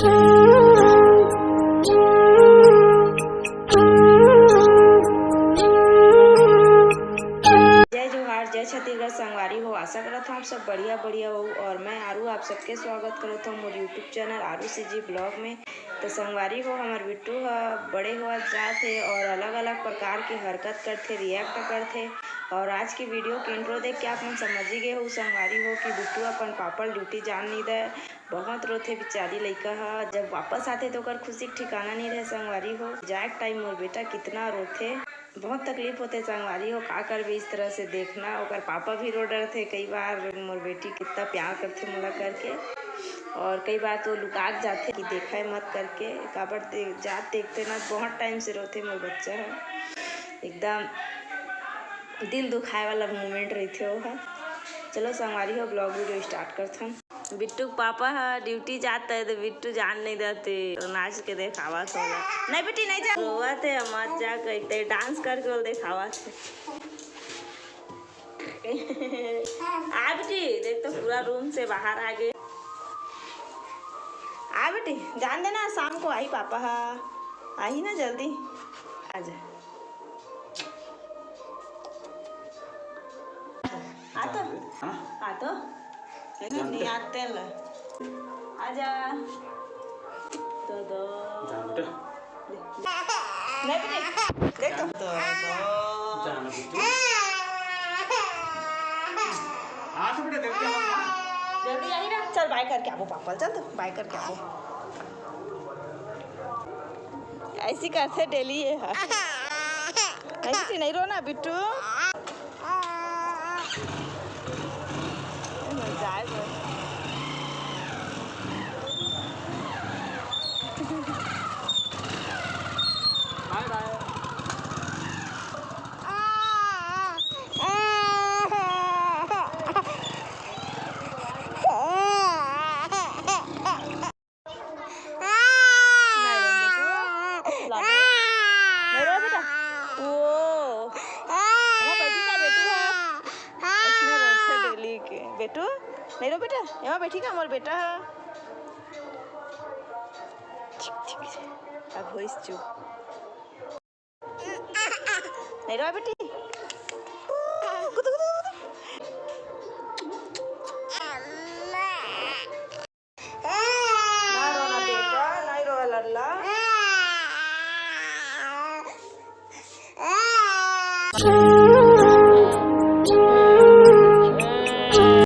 जय छत्तीसगढ़ संगवारी हो। आशा करत हूँ आप सब बढ़िया हो और मैं आरू आप सबके स्वागत करत हूँ मोर यूट्यूब चैनल आरू सीजी ब्लॉग में। तो संगवारी हो हमार बिट्टू बड़े हुआ जाते और अलग अलग प्रकार की हरकत करते, रिएक्ट करते। और आज की वीडियो के इंट्रो देख के आप मन समझ ही गए हो संगवारी हो कि बिट्टू अपन पापा ड्यूटी जान नहीं दे। बहुत रोते बेचारी लड़का जब वापस आते तो कर खुशी ठिकाना नहीं रहे संगवारी हो। जाए टाइम मोर बेटा कितना रोते, बहुत तकलीफ होते संगवारी हो। का कर भी इस तरह से देखना ओकर पापा भी रो डर थे कई बार मोर बेटी कितना प्यार करते मोला करके। और कई बार तो लुकाक जाते कि देखा है मत करके काबर जात देखते ना बहुत टाइम से रोते मोर बच्चा है। एकदम दिल दुखाए वाला मोमेंट रहते हो। चलो संगवारी हो ब्लॉग वीडियो स्टार्ट करते हैं। बिट्टू पापा ड्यूटी जाता है तो बिट्टू जान नहीं देते नाच के देखावा तो नहीं बेटी नहीं जा रोवा थे मत जा कहते डांस करके बोल देखावा थे। आ बेटी देख तो पूरा रूम से बाहर आ गए। आ बेटी जान देना शाम को आई पापा आई ना जल्दी आजा। आ तो नहीं आते ल आजा तो नहीं बेटे देख तो जल्दी आई ना। चल बाय करके आओ पापा, चल तो बाय करके आओ। ऐसी करते डेली ये है। नहीं नहीं रोना बिट्टू। बेटू नहीं रो बेटा, यहाँ बैठी का मोर बेटा अब हो चुप नहीं रो बेटी। ना रोना बेटा, नहीं रो लल्ला।